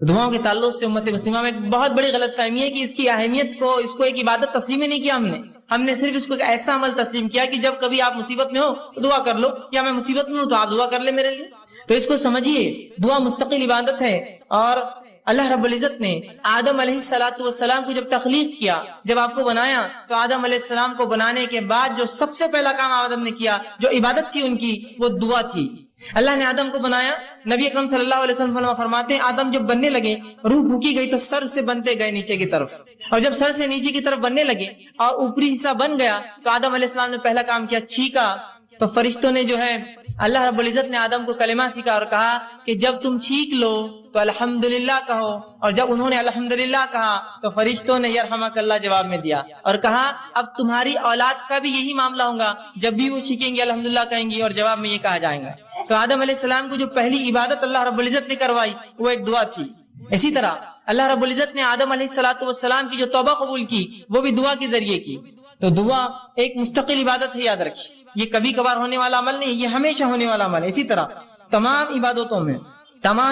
دعاؤں کے تعلق سے امت مسلمہ میں ایک بہت بڑی غلط فہمی ہے کہ اس کی اہمیت کو، اس کو ایک عبادت تسلیم ہی نہیں کیا ہم نے صرف اس کو ایک ایسا عمل تسلیم کیا کہ جب کبھی آپ مصیبت میں ہو تو دعا کر لو، یا میں مصیبت میں ہوں تو آپ دعا کر لیں میرے لیے. تو اس کو سمجھیے، دعا مستقل عبادت ہے. اور اللہ رب العزت نے آدم علیہ السلام کو جب تخلیق کیا، جب آپ کو بنایا، تو آدم علیہ السلام کو بنانے کے بعد جو سب سے پہلا کام آدم نے کیا، جو عبادت تھی ان کی، وہ دعا تھی. اللہ نے آدم کو بنایا. نبی اکرم صلی اللہ علیہ وسلم فرماتے ہیں آدم جب بننے لگے، روح پھونکی گئی تو سر سے بنتے گئے نیچے کی طرف، اور جب سر سے نیچے کی طرف بننے لگے اور اوپری حصہ بن گیا تو آدم علیہ السلام نے پہلا کام کیا، چھینکا. تو فرشتوں نے جو ہے، اللہ رب العزت نے آدم کو کلمہ سکھا اور کہا کہ جب تم چھینک لو تو الحمدللہ کہو. اور جب انہوں نے الحمدللہ کہا تو فرشتوں نے یرحمک اللہ جواب میں دیا اور کہا اب تمہاری اولاد کا بھی یہی معاملہ ہوگا، جب بھی وہ چھینکیں گے الحمدللہ کہیں گی اور جواب میں یہ کہا جائے گا. تو آدم علیہ السلام کو جو پہلی عبادت اللہ رب العزت نے کروائی وہ ایک دعا تھی. اسی طرح اللہ رب العزت نے آدم علیہ السلام کی جو توبہ قبول کی وہ بھی دعا کے ذریعے کی. تو دعا ایک مستقل عبادت ہے، یاد رکھیے. یہ کبھی کبھار ہونے والا عمل نہیں، یہ ہمیشہ ہونے والا عمل ہے. اسی طرح تمام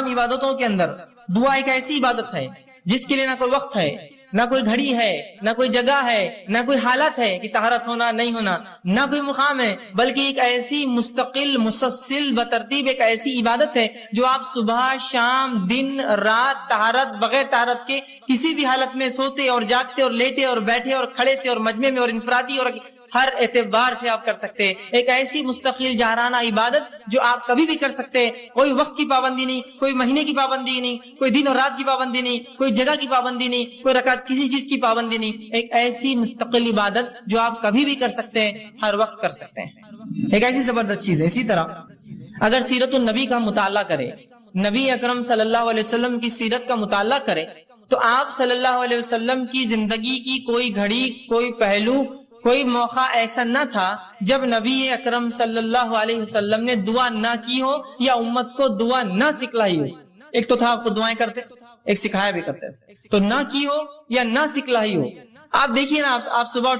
عبادتوں کے اندر دعا ایک ایسی عبادت ہے جس کے لیے نہ کوئی وقت ہے، نہ کوئی گھڑی ہے، نہ کوئی جگہ ہے، نہ کوئی حالت ہے کہ طہارت ہونا نہیں ہونا، نہ کوئی مقام ہے، بلکہ ایک ایسی مستقل مسلسل بترتیب ایک ایسی عبادت ہے جو آپ صبح شام دن رات طہارت بغیر طہارت کے کسی بھی حالت میں سوتے اور جاگتے اور لیٹے اور بیٹھے اور کھڑے سے اور مجمع میں اور انفرادی اور ہر اعتبار سے آپ کر سکتے ہیں. ایک ایسی مستقل جہرانہ عبادت جو آپ کبھی بھی کر سکتے ہیں. کوئی وقت کی پابندی نہیں، کوئی مہینے کی پابندی نہیں، کوئی دن اور رات کی پابندی نہیں، کوئی جگہ کی پابندی نہیں، کوئی رکعت کسی چیز کی پابندی نہیں. ایک ایسی مستقل عبادت جو آپ کبھی بھی کر سکتے ہیں، ہر وقت کر سکتے ہیں. ایک ایسی زبردست چیز ہے. اسی طرح اگر سیرت النبی کا مطالعہ کرے، نبی اکرم صلی اللہ علیہ وسلم کی سیرت کا مطالعہ کرے، تو آپ صلی اللہ علیہ وسلم کی زندگی کی کوئی گھڑی، کوئی پہلو، کوئی موقع ایسا نہ تھا جب نبی اکرم صلی اللہ علیہ وسلم نے دعا نہ کی ہو یا امت کو دعا نہ سکھلائی ہو. ایک تو تھا آپ کو دعائیں کرتے، ایک سکھایا بھی کرتے، تو نہ کی ہو یا نہ سکھلائی ہو. آپ دیکھیے نا، آپ صبح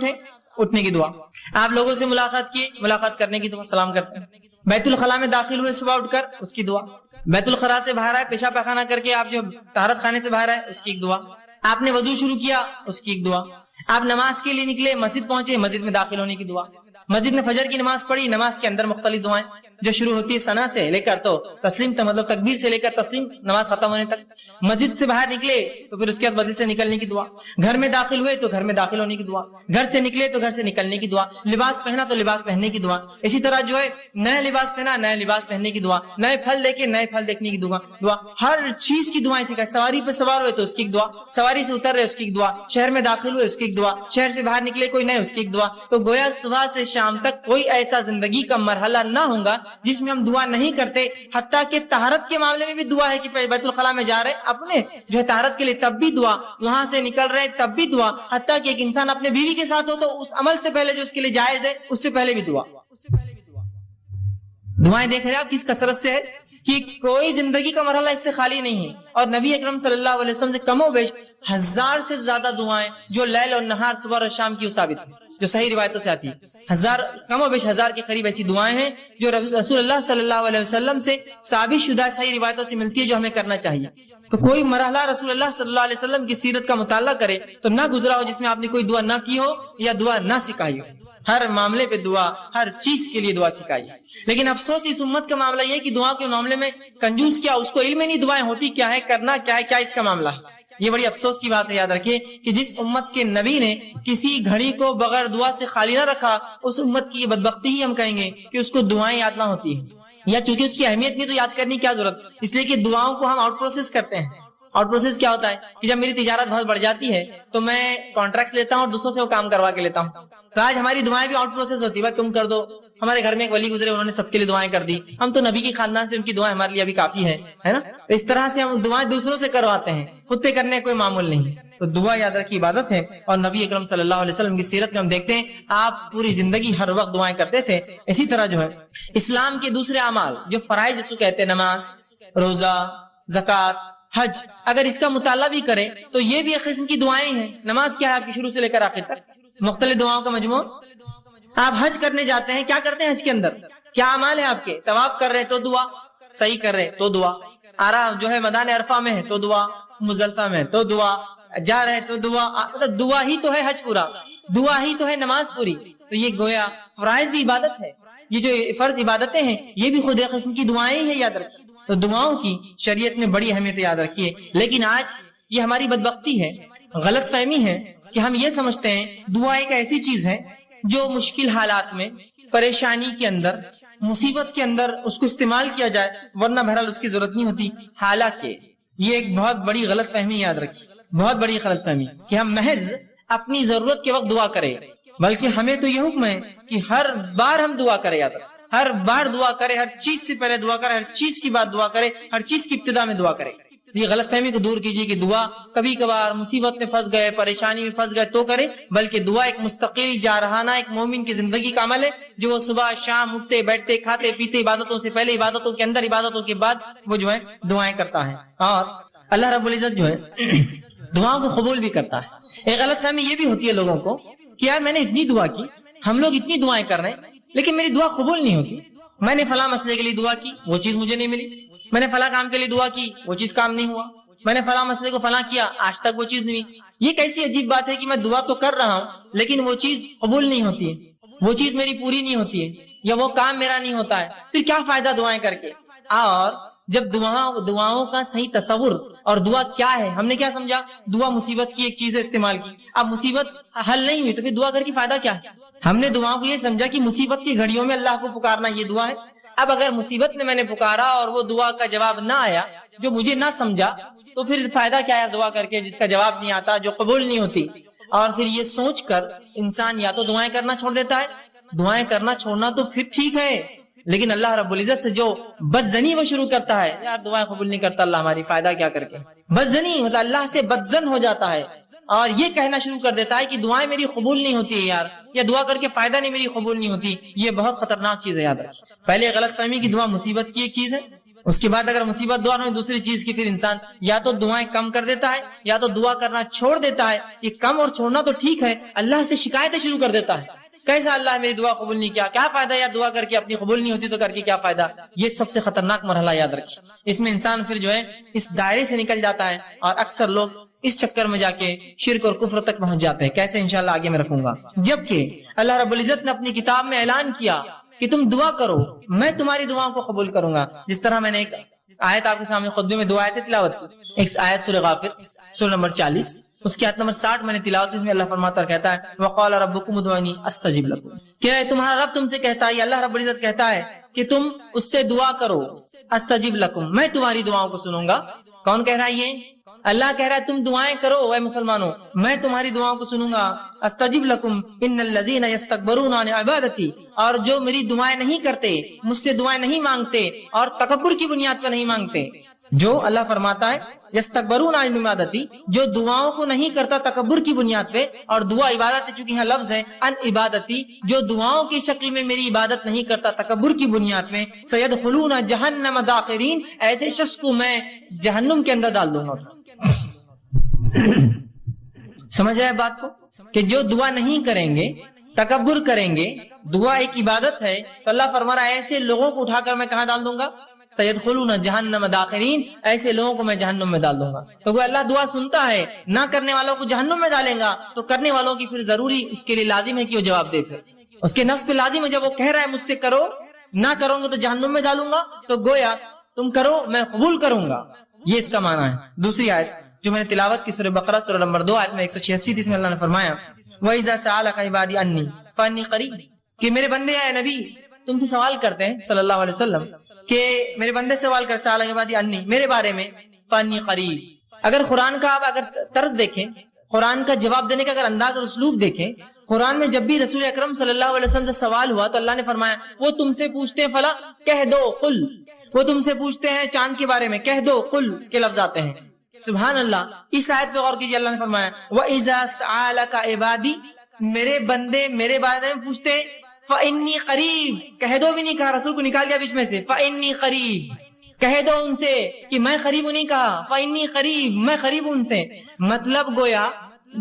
اٹھنے کی دعا، آپ لوگوں سے ملاقات کیے، ملاقات کرنے کی دعا، سلام کرتے ہیں. بیت الخلاء میں داخل ہوئے صبح اٹھ کر، اس کی دعا. بیت الخلاء سے باہر آئے، پیشاب پخانہ کر کے آپ جو طہارت خانے سے باہر آئے، اس کی ایک دعا. آپ نے وضو شروع کیا، اس کی ایک دعا. آپ نماز کے لیے نکلے، مسجد پہنچے، مسجد میں داخل ہونے کی دعا. مسجد میں فجر کی نماز پڑھی، نماز کے اندر مختلف دعائیں جو شروع ہوتی ہے ثنا سے لے کر تو تسلیم تک، مطلب تکبیر سے لے کر تسلیم نماز ختم ہونے تک. مسجد سے باہر نکلے تو پھر اس کے بعد مسجد سے نکلنے کی دعا. گھر میں داخل ہوئے تو گھر میں داخل ہونے کی دعا. گھر سے نکلے تو گھر سے نکلنے کی دعا. لباس پہنا تو لباس پہننے کی دعا. اسی طرح جو ہے نیا لباس پہنا، نیا لباس پہننے کی دعا. نئے پھل دیکھے، نئے پھل دیکھنے کی دعا. ہر چیز کی دعائیں سکھائے. سواری پہ سوار ہوئے تو اس کی ایک دعا، سواری سے اتر رہے اس کی ایک دعا، شہر میں داخل ہوئے اس کی ایک دعا، شہر سے باہر نکلے کوئی نئے اس کی ایک دعا. تو گویا صبح سے شام تک کوئی ایسا زندگی کا مرحلہ نہ ہوگا جس میں ہم دعا نہیں کرتے. حتیٰ کہ طہارت کے معاملے میں بھی دعا ہے کہ بیت الخلاء میں جا رہے اپنے جو ہے طہارت کے لیے تب بھی دعا، وہاں سے نکل رہے تب بھی دعا. حتیٰ کہ ایک انسان اپنے بیوی کے ساتھ ہو تو اس عمل سے پہلے جو اس کے لیے جائز ہے اس سے پہلے بھی دعا. دعائیں دیکھ رہے آپ کس کثرت سے ہے کہ کوئی زندگی کا مرحلہ اس سے خالی نہیں ہے. اور نبی اکرم صلی اللہ علیہ وسلم سے کم و بیش 1000 سے زیادہ دعائیں جو لیل اور نہار صبح اور شام کی ثابت ہیں، جو صحیح روایتوں سے آتی ہے. کم و بیش 1000 کے قریب ایسی دعائیں ہیں جو رسول اللہ صلی اللہ علیہ وسلم سے ثابت شدہ صحیح روایتوں سے ملتی ہے جو ہمیں کرنا چاہیے. تو کوئی مرحلہ رسول اللہ صلی اللہ علیہ وسلم کی سیرت کا مطالعہ کرے تو نہ گزرا ہو جس میں آپ نے کوئی دعا نہ کی ہو یا دعا نہ سکھائی ہو. ہر معاملے پہ دعا، ہر چیز کے لیے دعا سکھائی. لیکن افسوس اس امت کا معاملہ یہ کہ دعا کے معاملے میں کنجوس کیا، اس کو علم ہی نہیں دعائیں ہوتی کیا ہے، کرنا کیا ہے، کیا اس کا معاملہ ہے. یہ بڑی افسوس کی بات ہے. یاد رکھیے کہ جس امت کے نبی نے کسی گھڑی کو بغیر دعا سے خالی نہ رکھا، اس امت کی یہ بدبختی ہی ہم کہیں گے کہ اس کو دعائیں یاد نہ ہوتی ہیں، یا چونکہ اس کی اہمیت نہیں تو یاد کرنے کی کیا ضرورت. اس لیے کہ دعاؤں کو ہم آؤٹ پروسیس کرتے ہیں. آؤٹ پروسیس کیا ہوتا ہے کہ جب میری تجارت بہت بڑھ جاتی ہے تو میں کانٹریکٹس لیتا ہوں اور دوسروں سے وہ کام کروا کے لیتا ہوں. تو آج ہماری دعائیں بھی آؤٹ پروسیس ہوتی ہے، بھائی تم کر دو. ہمارے گھر میں ایک ولی گزرے، انہوں نے سب کے لیے دعائیں کر دی. ہم تو نبی کی خاندان سے، ان کی دعائیں ہمارے لیے ابھی کافی ہے نا. اس طرح سے ہم دعائیں دوسروں سے کرواتے ہیں، خود سے کرنے کوئی معمول نہیں. تو دعا یاد رکھی عبادت ہے. اور نبی اکرم صلی اللہ علیہ وسلم کی سیرت میں ہم دیکھتے ہیں آپ پوری زندگی ہر وقت دعائیں کرتے تھے. اسی طرح جو ہے اسلام کے دوسرے اعمال جو فرائض جس کو کہتے ہیں، نماز، روزہ، زکوٰۃ، حج، اگر اس کا مطالعہ بھی کرے تو یہ بھی ایک قسم کی دعائیں ہیں. نماز کیا ہے آپ کی شروع سے لے کر آخر تک مختلف دعاؤں کا مجموعہ. آپ حج کرنے جاتے ہیں، کیا کرتے ہیں حج کے اندر؟ کیا اعمال ہے آپ کے؟ طواف کر رہے تو دعا، صحیح کر رہے تو دعا. جو ہے میدان عرفہ میں ہے تو دعا، مزدلفہ میں تو دعا، جا رہے تو دعا، مطلب دعا ہی تو ہے حج پورا، دعا ہی تو ہے نماز پوری. تو یہ گویا فرائض بھی عبادت ہے، یہ جو فرض عبادتیں ہیں یہ بھی خود ایک قسم کی دعائیں ہیں، یاد رکھیے. تو دعاؤں کی شریعت میں بڑی اہمیت یاد رکھیے. لیکن آج یہ ہماری بدبختی ہے، غلط فہمی ہے کہ ہم یہ سمجھتے ہیں دعا ایک ایسی چیز ہے جو مشکل حالات میں، پریشانی کے اندر، مصیبت کے اندر اس کو استعمال کیا جائے، ورنہ بہرحال اس کی ضرورت نہیں ہوتی. حالانکہ یہ ایک بہت بڑی غلط فہمی، یاد رکھیے، بہت بڑی غلط فہمی کہ ہم محض اپنی ضرورت کے وقت دعا کریں، بلکہ ہمیں تو یہ حکم ہے کہ ہر بار ہم دعا کریں. یاد رکھیں، ہر بار دعا کرے، ہر چیز سے پہلے دعا کرے، ہر چیز کی بعد دعا کرے، ہر چیز کی ابتدا میں دعا کرے. یہ غلط فہمی کو دور کیجیے کہ دعا کبھی کبھار مصیبت میں پھنس گئے، پریشانی میں پھنس گئے تو کرے، بلکہ دعا ایک مستقل جارحانہ ایک مومن کی زندگی کا عمل ہے جو وہ صبح شام اٹھتے بیٹھتے کھاتے پیتے، عبادتوں سے پہلے، عبادتوں کے اندر، عبادتوں کے بعد وہ جو ہے دعائیں کرتا ہے. اور اللہ رب العزت جو ہے دعاؤں کو قبول بھی کرتا ہے. ایک غلط فہمی یہ بھی ہوتی ہے لوگوں کو کہ یار میں نے اتنی دعا کی، ہم لوگ اتنی دعائیں کر رہے ہیں لیکن میری دعا قبول نہیں ہوتی. میں نے فلاں مسئلے کے لیے دعا کی، وہ چیز مجھے نہیں ملی. میں نے فلاں کام کے لیے دعا کی، وہ چیز کام نہیں ہوا. میں نے فلاں مسئلے کو فلاں کیا، آج تک وہ چیز نہیں ہوئی. یہ کیسی عجیب بات ہے کہ میں دعا تو کر رہا ہوں لیکن وہ چیز قبول نہیں ہوتی ہے، وہ چیز میری پوری نہیں ہوتی ہے، یا وہ کام میرا نہیں ہوتا ہے. پھر کیا فائدہ دعائیں کر کے؟ اور جب دعاؤں کا صحیح تصور اور دعا کیا ہے، ہم نے کیا سمجھا؟ دعا مصیبت کی ایک چیز ہے استعمال کی. اب مصیبت حل نہیں ہوئی تو پھر دعا کر کے فائدہ کیا ہے؟ ہم نے دعاؤں کو یہ سمجھا کہ مصیبت کی گھڑیوں میں اللہ کو پکارنا یہ دعا ہے. اب اگر مصیبت میں نے پکارا اور وہ دعا کا جواب نہ آیا، جو مجھے نہ سمجھا، تو پھر فائدہ کیا ہے دعا کر کے جس کا جواب نہیں آتا، جو قبول نہیں ہوتی. اور پھر یہ سوچ کر انسان یا تو دعائیں کرنا چھوڑ دیتا ہے. دعائیں کرنا چھوڑنا تو پھر ٹھیک ہے، لیکن اللہ رب العزت سے جو بدزنی وہ شروع کرتا ہے، یار دعائیں قبول نہیں کرتا اللہ ہماری، فائدہ کیا کر کے؟ بدزنی مطلب اللہ سے بدزن ہو جاتا ہے اور یہ کہنا شروع کر دیتا ہے کہ دعائیں میری قبول نہیں ہوتی ہے یار، یا دعا کر کے فائدہ نہیں، میری قبول نہیں ہوتی. یہ بہت خطرناک چیز ہے، یاد رکھیں. پہلے غلط فہمی کی دعا مصیبت کی ایک چیز ہے، اس کے بعد اگر مصیبت دعا میں دوسری چیز کی، پھر انسان یا تو دعائیں کم کر دیتا ہے یا تو دعا کرنا چھوڑ دیتا ہے. یہ کم اور چھوڑنا تو ٹھیک ہے، اللہ سے شکایتیں شروع کر دیتا ہے. کیسا اللہ میری دعا قبول نہیں کیا، کیا فائدہ یار دعا کر کے، اپنی قبول نہیں ہوتی تو کر کے کیا فائدہ؟ یہ سب سے خطرناک مرحلہ، یاد رکھیں. اس میں انسان پھر جو ہے اس دائرے سے نکل جاتا ہے اور اکثر لوگ اس چکر میں جا کے شرک اور کفر تک پہنچ جاتے ہیں. کیسے؟ انشاءاللہ آگے میں رکھوں گا. جبکہ اللہ رب العزت نے اپنی کتاب میں اعلان کیا کہ تم دعا کرو، میں تمہاری دعاؤں کو قبول کروں گا. جس طرح میں نے ایک آیت آپ کے سامنے خطبے میں 2 آیتیں تلاوت کی. ایک آیت سورہ غافر سورہ نمبر 40، اس کی آیت نمبر 60 میں نے تلاوت کی. اس میں اللہ فرماتا کہتا ہے وقال ربکم ادعونی استجب لکم، کہ تمہارا رب تم سے کہتا ہے، اللہ رب العزت کہتا ہے کہ تم اس سے دعا کرو، استجب لکم، میں تمہاری دعاؤں کو سنوں گا. کون کہہ رہا ہے یہ؟ اللہ کہہ رہا ہے تم دعائیں کرو اے مسلمانوں، میں تمہاری دعاؤں کو سنوں گا. استجب لکم ان الذین یستکبرون عن عبادتی، اور جو میری دعائیں نہیں کرتے، مجھ سے دعائیں نہیں مانگتے اور تکبر کی بنیاد پر نہیں مانگتے. جو اللہ فرماتا ہے یستکبرون عن عبادتی، جو دعاؤں کو نہیں کرتا تکبر کی بنیاد پہ، اور دعا عبادت ہے چونکہ یہاں لفظ ہے ان عبادتی، جو دعاؤں کی شکل میں میری عبادت نہیں کرتا تکبر کی بنیاد میں، سیدخلون جہنم داخرین، ایسے شخص کو میں جہنم کے اندر ڈال دوں گا. سمجھ رہے بات کو؟ کہ جو دعا نہیں کریں گے، تکبر کریں گے، دعا ایک عبادت ہے، تو اللہ فرما رہا ہے ایسے لوگوں کو اٹھا کر میں کہاں ڈال دوں گا؟ سیدخلون جہنم داخرین، ایسے لوگوں کو میں جہنم میں ڈال دوں گا. تو اللہ دعا سنتا ہے، نہ کرنے والوں کو جہنم میں ڈالیں گا، تو کرنے والوں کی پھر ضروری اس کے لیے لازم ہے کہ وہ جواب دے. پھر اس کے نفس پہ لازم ہے، جب وہ کہہ رہا ہے مجھ سے کرو، نہ کرو گے تو جہنم میں ڈالوں گا، تو گویا تم کرو میں قبول کروں گا. یہ اس کا معنی ہے. دوسری آیت جو میں نے تلاوت کی سورہ بقرہ سورہ نمبر 2 آیت میں 186 اس میں اللہ نے فرمایا وَإِذَا سَأَلَكَ عِبَادِي عَنِّي فَإِنِّي قَرِيبٌ، کہ میرے بندے اے نبی تم سے سوال کرتے ہیں صلی اللہ علیہ وسلم، کہ میرے بندے سوال کرتے سَأَلَكَ عِبَادِي عَنِّي، میرے بارے میں، فَإِنِّي قَرِيبٌ. اگر قرآن کا آپ اگر طرز دیکھیں، قرآن کا جواب دینے کا اگر انداز اور اسلوب دیکھیں، قرآن میں جب بھی رسول اکرم صلی اللہ علیہ وسلم سے سوال ہوا تو اللہ نے فرمایا وہ تم سے پوچھتے ہیں فلاں، کہہ دو قل، وہ تم سے پوچھتے ہیں چاند کے بارے میں، کہہ دو قل کے لفظ آتے ہیں. سبحان اللہ. اس آیت پہ غور کیجیے، اللہ نے فرمایا وَإِذَا سَأَلَكَ عِبَادِي، میرے بندے میرے بارے میں پوچھتے فَإِنِّي قَرِيب، کہہ دو بھی نہیں کہا، رسول کو نکال دیا بیچ میں سے، فَإِنِّي قَرِيب، کہہ دو ان سے کہ میں قریب ہوں، نہیں کہا فَإِنِّي قَرِيب، میں قریب ہوں ان سے. مطلب گویا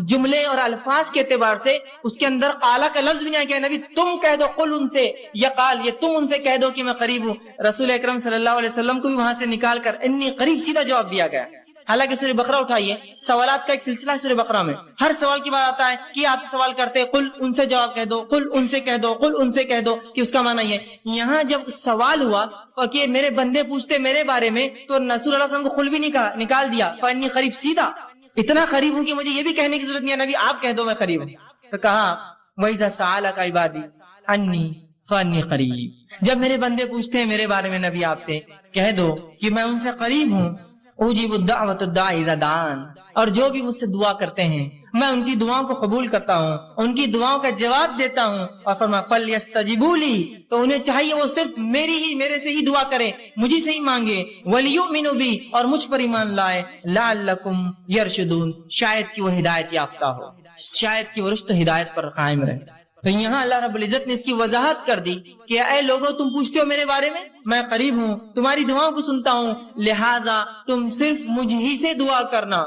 جملے اور الفاظ کے اعتبار سے اس کے اندر قالا کا لفظ بھی نہیں کیا نبی تم کہہ دو قل ان سے، یا قال یہ تم ان سے کہہ دو کہ میں قریب ہوں. رسول اکرم صلی اللہ علیہ وسلم کو بھی وہاں سے نکال کر انی قریب سیدھا جواب دیا گیا. حالانکہ سورہ بقرہ اٹھائیے، سوالات کا ایک سلسلہ ہے سورہ بقرہ میں، ہر سوال کے بعد آتا ہے کہ آپ سے سوال کرتے قل ان سے جواب کہہ دو، قل ان سے کہہ دو، قل ان سے کہہ دو، کہ اس کا معنی یہ. یہاں جب سوال ہوا کہ میرے بندے پوچھتے میرے بارے میں، تو رسول اللہ صلی اللہ علیہ وسلم کو قل بھی نہیں نکال دیا، فانی قریب سیدھا اتنا قریب ہوں کہ مجھے یہ بھی کہنے کی ضرورت نہیں ہے نبی آپ کہہ دو میں قریب ہوں. تو کہا وَإِذَا سَأَلَكَ عِبَادِي عَنِّي فَإِنِّي قَرِيبٌ، جب میرے بندے پوچھتے ہیں میرے بارے میں نبی آپ سے کہہ دو کہ میں ان سے قریب ہوں. اجیب الدعوۃ الداعی اذا دعان، اور جو بھی مجھ سے دعا کرتے ہیں میں ان کی دعاؤں کو قبول کرتا ہوں، ان کی دعاؤں کا جواب دیتا ہوں. اور فرمایا فلیستجیبوا لی، تو انہیں چاہیے وہ صرف میرے سے ہی دعا کرے، مجھے سے ہی مانگے. ولیؤمنوا بی، اور مجھ پر ایمان لائے. لعلکم یرشدون، شاید کہ وہ ہدایت یافتہ ہو، شاید کہ وہ رشد و ہدایت پر قائم رہے. تو یہاں اللہ رب العزت نے اس کی وضاحت کر دی کہ اے لوگوں تم پوچھتے ہو میرے بارے میں قریب ہوں، تمہاری دعاؤں کو سنتا ہوں، لہٰذا تم صرف مجھ ہی سے دعا کرنا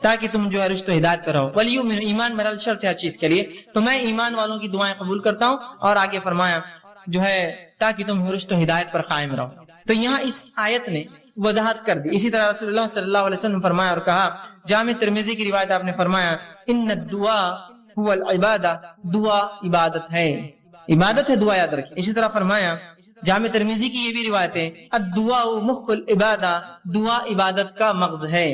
تاکہ تم جو ہے رشد و ہدایت پر رہو. ولیؤمن، ایمان میرا شرط ہے ہر چیز کے لیے، تو میں ایمان والوں کی دعائیں قبول کرتا ہوں. اور آگے فرمایا جو ہے تاکہ تم رشد و ہدایت پر قائم رہو. تو یہاں اس آیت نے وضاحت کر دی. اسی طرح رسول اللہ صلی اللہ علیہ وسلم نے فرمایا اور کہا، جامع ترمذی کی روایت آپ نے فرمایا ان الدعاء هو العبادہ، دعا عبادت ہے، عبادت ہے دعا، یاد رکھیں. اسی طرح فرمایا جامع ترمذی کی یہ بھی روایت ہے الدعاء مخ العبادہ، دعا عبادت کا مغز ہے،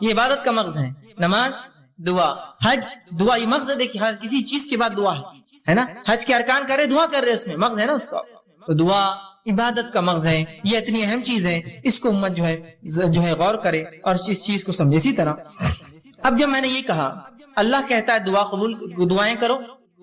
یہ عبادت کا مغز ہے. نماز دعا، حج دعا، یہ مغز ہے. دیکھیے ہر کسی چیز کے بعد دعا ہے نا، حج کے ارکان کر رہے دعا کر رہے، اس میں مغز ہے نا اس کا. تو دعا عبادت کا مغز ہے، یہ اتنی اہم چیز ہے، اس کو امت جو ہے غور کرے اور اس چیز کو سمجھے. اسی طرح اب جب میں نے یہ کہا اللہ کہتا ہے دعائیں کرو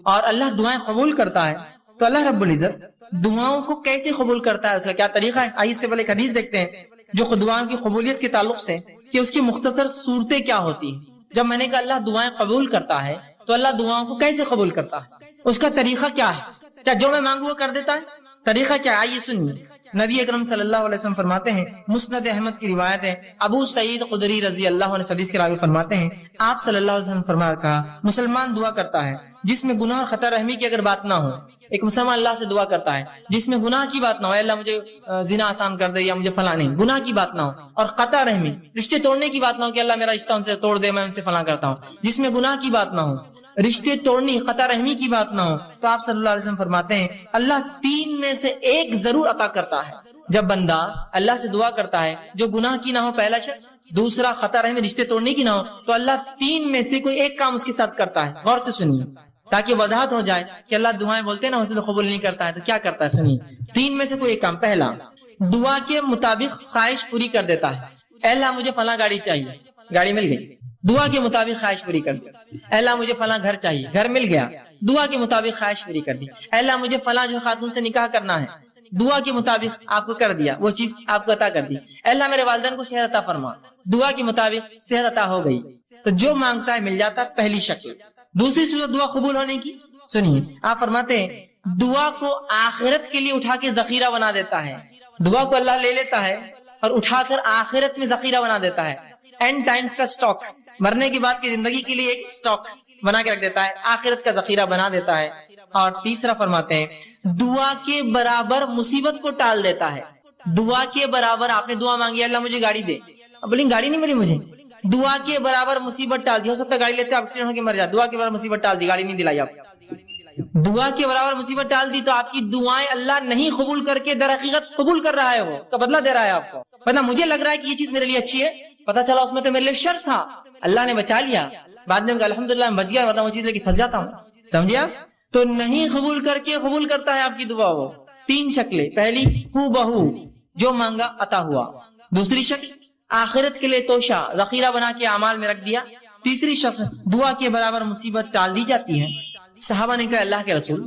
اور اللہ دعائیں قبول کرتا ہے، تو اللہ رب العزت دعاؤں کو کیسے قبول کرتا ہے، اس کا کیا طریقہ ہے؟ آئیے اس سے پہلے ایک حدیث دیکھتے ہیں جو دعاؤں کی قبولیت کے تعلق سے کہ اس کی مختصر صورتیں کیا ہوتی ہیں. جب میں نے کہا اللہ دعائیں قبول کرتا ہے تو اللہ دعاؤں کو کیسے قبول کرتا ہے، اس کا طریقہ کیا ہے؟ کیا جو میں مانگوں وہ کر دیتا ہے؟ طریقہ کیا ہے؟ آئیے سنیے. نبی اکرم صلی اللہ علیہ وسلم فرماتے ہیں، مسند احمد کی روایت ہے، ابو سعید خدری رضی اللہ عنہ حدیث کے راوی فرماتے ہیں آپ صلی اللہ علیہ وسلم فرمایا کہا مسلمان دعا کرتا ہے جس میں گناہ اور خطا رحمی کی اگر بات نہ ہو. ایک مسلمان اللہ سے دعا کرتا ہے جس میں گناہ کی بات نہ ہو، اللہ مجھے زنا آسان کر دے یا مجھے فلاں نہیں، گناہ کی بات نہ ہو، اور قطع رحمی رشتے توڑنے کی بات نہ ہو کہ اللہ میرا رشتہ ان سے توڑ دے میں ان سے فلاں کرتا ہوں، جس میں گناہ کی بات نہ ہو، رشتے توڑنی قطع رحمی کی بات نہ ہو، تو آپ صلی اللہ علیہ وسلم فرماتے ہیں اللہ 3 میں سے ایک ضرور عطا کرتا ہے. جب بندہ اللہ سے دعا کرتا ہے جو گناہ کی نہ ہو، پہلا شرط، دوسرا قطع رحمی رشتے توڑنے کی نہ ہو، تو اللہ 3 میں سے کوئی ایک کام اس کے ساتھ کرتا ہے. غور سے سنیے تاکہ وضاحت ہو جائے کہ اللہ دعائیں بولتے ہیں نا اسے قبول نہیں کرتا ہے، تو کیا کرتا ہے سنیے. 3 میں سے کوئی ایک کام، پہلا دعا کے مطابق خواہش پوری کر دیتا ہے. اے اللہ مجھے فلاں گاڑی چاہیے، گاڑی مل گئی، دعا کے مطابق خواہش پوری کر دی. اے اللہ مجھے فلاں گھر چاہیے، گھر مل گیا، دعا کے مطابق خواہش پوری کر دی. اے اللہ مجھے فلاں جو خاتون سے نکاح کرنا ہے، دعا کے مطابق آپ کو کر دیا، وہ چیز آپ کو عطا کر دی. اے اللہ میرے والدین کو صحت عطا فرما، دعا کے مطابق صحت عطا ہو گئی. تو جو مانگتا ہے مل جاتا ہے، پہلی شکل. دوسری صورت دعا قبول ہونے کی سنیے، آپ فرماتے ہیں دعا کو آخرت کے لیے اٹھا کے ذخیرہ بنا دیتا ہے. دعا کو اللہ لے لیتا ہے اور اٹھا کر آخرت میں ذخیرہ بنا دیتا ہے. اینڈ ٹائمز کا سٹاک، مرنے کے بعد کی زندگی کے لیے ایک سٹاک بنا کے رکھ دیتا ہے، آخرت کا ذخیرہ بنا دیتا ہے. اور تیسرا فرماتے ہیں دعا کے برابر مصیبت کو ٹال دیتا ہے. دعا کے برابر آپ نے دعا مانگی اللہ مجھے گاڑی دے، اب بولیں گاڑی نہیں ملی مجھے، دعا کے برابر مصیبت ٹال دی. ہو سکتا ہے گاڑی لیتے ایکسیڈنٹ ہو کے مر جائے، دعا کے برابر مصیبت ٹال دی، گاڑی نہیں دلائی آپ. دعا کے برابر مصیبت ٹال دی تو آپ کی دعائیں اللہ نہیں قبول کر کے در حقیقت قبول کر رہا ہے، وہ کا بدلہ دے رہا ہے آپ کو. پتہ مجھے لگ رہا ہے کہ یہ چیز میرے لیے اچھی ہے، پتہ چلا اس میں تو میرے لیے شر تھا، اللہ نے بچا لیا. بعد میں الحمدللہ میں بچ گیا، ورنہ وہ چیز لے کے پھنس جاتا ہوں. سمجھے آپ؟ تو نہیں قبول کر کے قبول کرتا ہے آپ کی دعا. وہ 3 شکلیں، پہلی ہو بہو جو مانگا عطا ہوا، دوسری شکل آخرت کے لیے توشہ ذخیرہ بنا کے اعمال میں رکھ دیا، تیسری شخص دعا کے برابر مصیبت ٹال دی جاتی ہے. صحابہ نے کہا اللہ کے رسول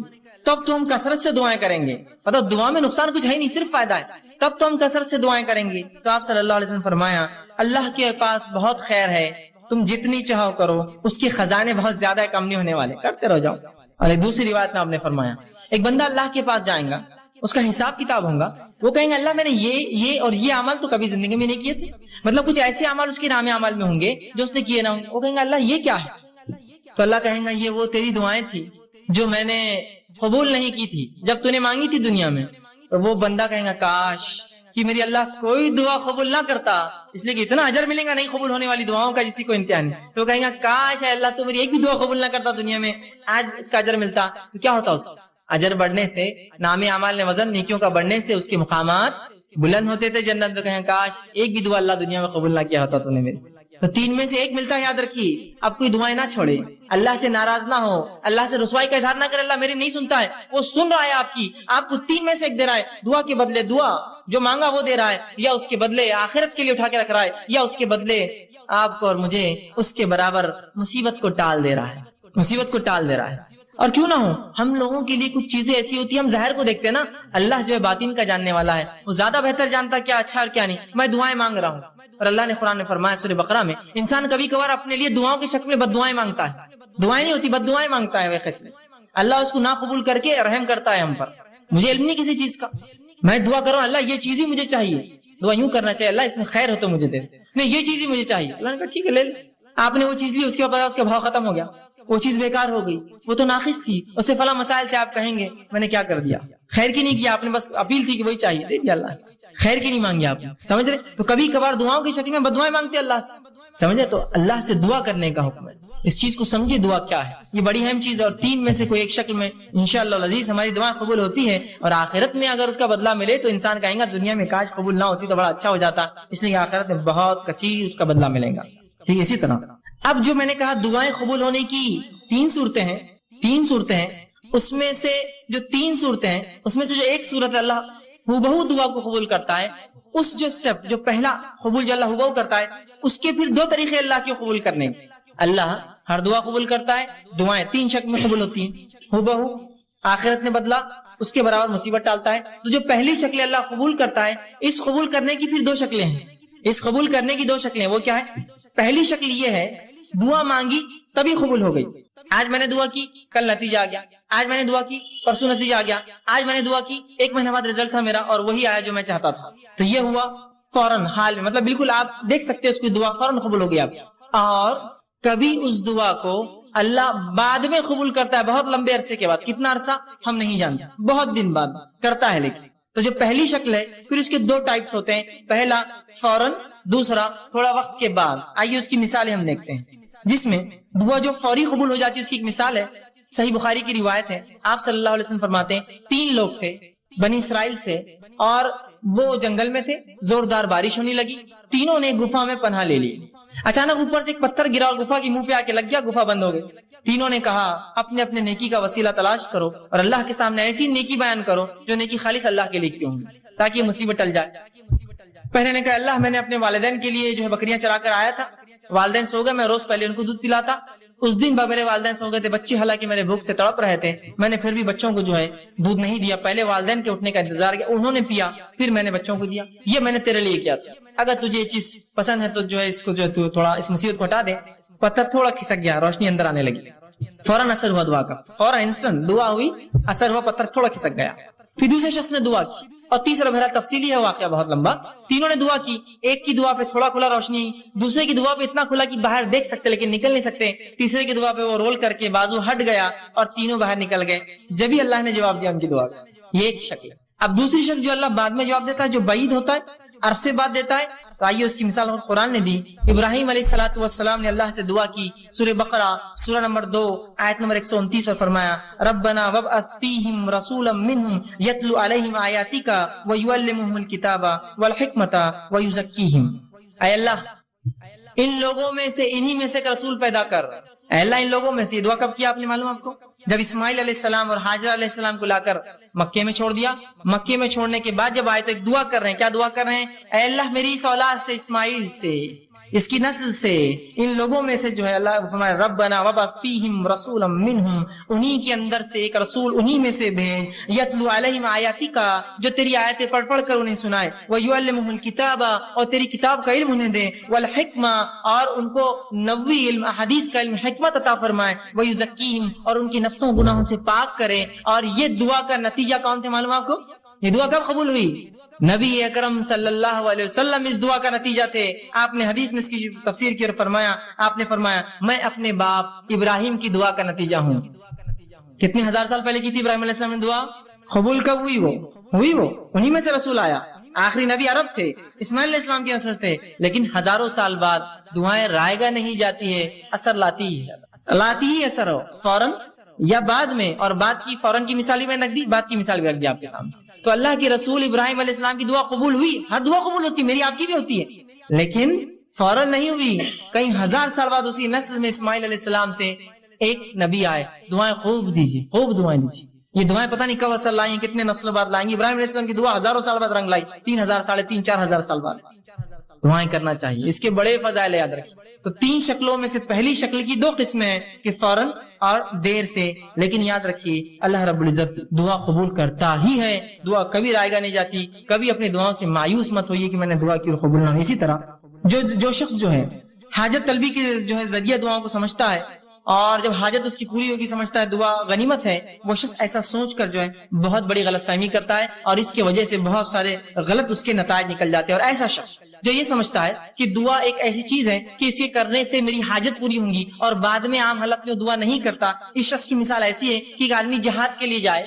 تب تو ہم کثرت سے دعائیں کریں گے، مطلب دعا میں نقصان کچھ ہے نہیں صرف فائدہ ہے، تب تو ہم کثرت سے دعائیں کریں گے. تو آپ صلی اللہ علیہ وسلم فرمایا اللہ کے پاس بہت خیر ہے، تم جتنی چاہو کرو، اس کے خزانے بہت زیادہ کم نہیں ہونے والے، کرتے رہ جاؤ. اور دوسری روایت میں آپ نے فرمایا ایک بندہ اللہ کے پاس جائے گا، اس کا حساب کتاب ہوگا، وہ کہیں گے اللہ میں نے یہ اور یہ عمل تو کبھی زندگی میں نہیں کیے تھے، مطلب کچھ ایسے عمل اس کے نام عمل میں ہوں گے جو اس نے کیے نہ ہوں گے. وہ کہیں گے اللہ یہ کیا ہے، تو اللہ کہیں گا یہ وہ تیری دعائیں تھی جو میں نے قبول نہیں کی تھی جب تو نے مانگی تھی دنیا میں. تو وہ بندہ کہیں گا کاش کہ میری اللہ کوئی دعا قبول نہ کرتا، اس لیے کہ اتنا اجر ملے گا نہیں قبول ہونے والی دعاؤں کا جسی کو امتحان. تو کہیں گا کاش ہے اللہ تو میری ایک بھی دعا قبول نہ کرتا دنیا میں، آج اس کا اجر ملتا. تو کیا ہوتا اس اجر بڑھنے سے، نام اعمال نے وزن نیکیوں کا بڑھنے سے اس کے مقامات بلند ہوتے تھے جنت میں. کہیں کاش ایک بھی دعا اللہ دنیا میں قبول نہ کیا ہوتا تو نے میری. تو تین میں سے ایک ملتا ہے، یاد رکھیے. اب کوئی دعائیں نہ چھوڑے، اللہ سے ناراض نہ ہو، اللہ سے رسوائی کا اظہار نہ کرے اللہ میری نہیں سنتا ہے. وہ سن رہا ہے آپ کی، آپ کو تین میں سے ایک دے رہا ہے. دعا کے بدلے دعا جو مانگا وہ دے رہا ہے، یا اس کے بدلے آخرت کے لیے اٹھا کے رکھ رہا ہے، یا اس کے بدلے آپ کو اور مجھے اس کے برابر مصیبت کو ٹال دے رہا ہے، مصیبت کو ٹال دے رہا ہے. اور کیوں نہ ہو، ہم لوگوں کے لیے کچھ چیزیں ایسی ہوتی ہیں ہم ظاہر کو دیکھتے ہیں نا. اللہ جو ہے باطن کا جاننے والا ہے، وہ زیادہ بہتر جانتا ہے کیا اچھا اور کیا نہیں. میں دعائیں مانگ رہا ہوں، اور اللہ نے قرآن میں فرمایا سورہ بقرہ میں، انسان کبھی کبھار اپنے لیے دعاؤں کی شکل میں بد دعائیں مانگتا ہے. دعائیں نہیں ہوتی، بد دعائیں مانگتا ہے. وہ قسم سے اللہ اس کو نہ قبول کر کے رحم کرتا ہے ہم پر. مجھے علم نہیں کسی چیز کا، میں دعا کر رہا ہوں اللہ یہ چیز ہی مجھے چاہیے. دعا یوں کرنا چاہیے اللہ اس میں خیر ہو تو مجھے دے، نہیں یہ چیز ہی مجھے چاہیے. اللہ نے کہا ٹھیک ہے لے لے. آپ نے وہ چیز لی، اس کے بعد اس کا بھاؤ ختم ہو گیا، وہ چیز بیکار ہو گئی، وہ تو ناقص تھی، اس سے فلاں مسائل تھے. آپ کہیں گے میں نے کیا کر دیا، خیر کی نہیں کیا آپ نے، بس اپیل تھی کہ وہی چاہیے، دے دیا اللہ. خیر کی نہیں مانگی آپ نے، سمجھ رہے. تو کبھی کبھار دعاؤں کی شکل میں بد دعائیں مانگتے اللہ سے، سمجھے. تو اللہ سے دعا کرنے کا حکم ہے. اس چیز کو سمجھے دعا کیا ہے، یہ بڑی اہم چیز ہے. اور تین میں سے کوئی ایک شکل میں انشاءاللہ العزیز ہماری دعا قبول ہوتی ہے، اور آخرت میں اگر اس کا بدلہ ملے تو انسان کہیں گا دنیا میں کاش قبول نہ ہوتی تو بڑا اچھا ہو جاتا، اس لیے آخرت میں بہت کثیر اس کا بدلہ ملے گا. ٹھیک ہے. اسی طرح اب جو میں نے کہا دعائیں قبول ہونے کی تین صورتیں ہیں، اس میں سے جو تین صورتیں ہیں اس میں سے جو ایک صورت اللہ ہو دعا کو قبول کرتا ہے، اس جو سٹیپ جو پہلا قبول جو اللہ ہو کرتا ہے، اس کے پھر دو طریقے اللہ کے قبول کرنے کے. اللہ ہر دعا قبول کرتا ہے، دعائیں تین شکل میں قبول ہوتی ہیں. ہو آخرت میں بدلا، اس کے برابر مصیبت ٹالتا ہے. تو جو پہلی شکل اللہ قبول کرتا ہے، اس قبول کرنے کی پھر دو شکلیں ہیں. اس قبول کرنے کی دو شکلیں وہ کیا ہے؟ پہلی شکل یہ ہے دعا مانگی تبھی قبول ہو گئی. آج میں نے دعا کی کل نتیجہ آ گیا، آج میں نے دعا کی پرسوں نتیجہ آ گیا، آج میں نے دعا کی ایک مہینہ بعد رزلٹ تھا میرا اور وہی آیا جو میں چاہتا تھا. تو یہ ہوا فوراً حال میں، مطلب بالکل آپ دیکھ سکتے ہیں اس کی دعا فوراً قبول ہو گئی آپ کی. اور کبھی اس دعا کو اللہ بعد میں قبول کرتا ہے، بہت لمبے عرصے کے بعد. کتنا عرصہ ہم نہیں جانتے، بہت دن بعد کرتا ہے. لیکن تو جو پہلی شکل ہے پھر اس کے دو ٹائپس ہوتے ہیں، پہلا فوراً، دوسرا تھوڑا وقت کے بعد. آئیے اس کی مثالیں ہم دیکھتے ہیں. جس میں دعا جو فوری قبول ہو جاتی ہے اس کی ایک مثال ہے، صحیح بخاری کی روایت ہے. آپ صلی اللہ علیہ وسلم فرماتے ہیں تین لوگ تھے بنی اسرائیل سے، اور وہ جنگل میں تھے، زوردار بارش ہونے لگی، تینوں نے گفا میں پناہ لے لی. اچانک اوپر سے ایک پتھر گرا اور گفا کی منہ پہ آ کے لگ گیا، گفا بند ہو گئی. تینوں نے کہا اپنے اپنے نیکی کا وسیلہ تلاش کرو اور اللہ کے سامنے ایسی نیکی بیان کرو جو نیکی خالص اللہ کے لیے کیوں ہوں، تاکہ یہ مصیبت ٹل جائے. پہلے نے کہا اللہ میں نے اپنے والدین کے لیے جو ہے بکریاں چرا کر آیا تھا، والدین سو گئے، میں روز پہلے ان کو دودھ پلاتا. اس دن میرے والدین سو گئے تھے، بچے حالانکہ میرے بھوک سے تڑپ رہے تھے، میں نے پھر بھی بچوں کو جو ہے دودھ نہیں دیا، پہلے والدین کے اٹھنے کا انتظار کیا، انہوں نے پیا، پھر میں نے بچوں کو دیا. یہ میں نے تیرے لیے کیا تھا، اگر تجھے یہ چیز پسند ہے تو جو ہے اس کو جو ہے تو تھوڑا اس مصیبت کو ہٹا دے. پتھر تھوڑا کھسک گیا، روشنی اندر آنے لگی، فوراً اثر ہوا دعا کا، فوراً انسٹنٹ دعا ہوئی، اثر ہوا، پتھر تھوڑا کھسک گیا. پھر دوسرے شخص نے دعا کی، اور تیسرا بہرحال تفصیلی ہے واقعہ بہت لمبا. تینوں نے دعا کی، ایک کی دعا پہ تھوڑا کھلا روشنی، دوسرے کی دعا پہ اتنا کھلا کہ باہر دیکھ سکتے لیکن نکل نہیں سکتے، تیسرے کی دعا پہ وہ رول کر کے بازو ہٹ گیا اور تینوں باہر نکل گئے. جبھی اللہ نے جواب دیا ان کی دعا کا. یہ ایک شکل ہے. اب دوسری شکل جو اللہ بعد میں جواب دیتا ہے، جو بعید ہوتا ہے، عرصے بعد دیتا ہے. تو آئیے اس کی مثال قرآن نے دی. ابراہیم علیہ الصلوۃ والسلام نے اللہ سے دعا کی، سورہ بقرہ سورہ نمبر 2 آیت نمبر 129 اور فرمایا ربنا وابعث فیہم رسولا منہم یتلو علیہم آیاتک ویعلمہم الکتاب والحکمۃ ویزکیہم. اے اللہ ان لوگوں میں سے انہی میں سے ایک رسول پیدا کر. اے اللہ ان لوگوں میں سے. دعا کب کیا آپ نے معلوم آپ کو؟ جب اسماعیل علیہ السلام اور ہاجرہ علیہ السلام کو لا کر مکے میں چھوڑ دیا. مکے میں چھوڑنے کے بعد جب آئے تو ایک دعا کر رہے ہیں. کیا دعا کر رہے ہیں؟ اے اللہ میری اس اولاد سے، اسماعیل سے، اس کی نسل سے، ان لوگوں میں سے جو ہے اللہ فرمائے ربنا وابعث فیہم رسولا منہم، انہی کے اندر سے ایک رسول انہی میں سے بھیج، یتلو علیہم آیاتک، جو تیری آیتیں پڑھ پڑھ کر انہیں سنائے، ویعلمہم الکتاب، اور تیری کتاب کا علم انہیں دے، والحکمہ، اور ان کو نبوی علم احادیث کا علم حکمت عطا فرمائے، ویزکیہم، اور ان کی نفسوں گناہوں سے پاک کرے. اور یہ دعا کا نتیجہ کون تھے معلوم آپ کو؟ یہ دعا کب قبول ہوئی؟ نبی اکرم صلی اللہ علیہ وسلم اس دعا کا نتیجہ تھے. آپ نے حدیث میں اس کی تفسیر کی اور فرمایا، آپ نے فرمایا میں اپنے باپ ابراہیم کی دعا کا نتیجہ ہوں. کتنے ہزار سال پہلے کی تھی ابراہیم علیہ السلام نے دعا؟ قبول کب ہوئی؟ وہ انہی میں سے رسول آیا. آخری نبی عرب تھے، اسماعیل علیہ السلام کے نسل تھے، لیکن ہزاروں سال بعد دعائیں رائے گا نہیں جاتی ہے، اثر لاتی ہی اثر ہو فوراً یا بعد میں. اور بعد کی فوراً کی مثال میں رکھ دی، بعد کی مثال بھی رکھ دی آپ کے سامنے. تو اللہ کے رسول ابراہیم علیہ السلام کی دعا قبول ہوئی. ہر دعا قبول ہوتی، میری آپ کی بھی ہوتی ہے، لیکن فوراً نہیں ہوئی. کئی ہزار سال بعد اسی نسل میں اسماعیل علیہ السلام سے ایک نبی آئے. دعائیں خوب دیجیے، خوب دعائیں دیجیے. یہ دعائیں پتہ نہیں کب اثر لائیں، کتنے نسلوں بعد لائیں گی. ابراہیم علیہ السلام کی دعا ہزاروں سال بعد رنگ لائی، 3000 3.5 4,000 سال بعد. دعائیں کرنا چاہیے، اس کے بڑے فضائل یاد رکھیں. تو 3 شکلوں میں سے پہلی شکل کی 2 قسمیں ہیں کہ فوراً اور دیر سے. لیکن یاد رکھیے اللہ رب العزت دعا قبول کرتا ہی ہے، دعا کبھی رائے گا نہیں جاتی. کبھی اپنی دعاؤں سے مایوس مت ہوئیے کہ میں نے دعا کی اور قبول نہ ہوئی. اسی طرح جو شخص جو ہے حاجت طلبی کے جو ہے ذریعہ دعاؤں کو سمجھتا ہے، اور جب حاجت اس کی پوری ہوگی سمجھتا ہے دعا غنیمت ہے، وہ شخص ایسا سوچ کر جو ہے بہت بڑی غلط فہمی کرتا ہے، اور اس کی وجہ سے بہت سارے غلط اس کے نتائج نکل جاتے ہیں. اور ایسا شخص جو یہ سمجھتا ہے کہ دعا ایک ایسی چیز ہے کہ اسے کرنے سے میری حاجت پوری ہوں گی، اور بعد میں عام حالت میں دعا نہیں کرتا، اس شخص کی مثال ایسی ہے کہ ایک آدمی جہاد کے لیے جائے.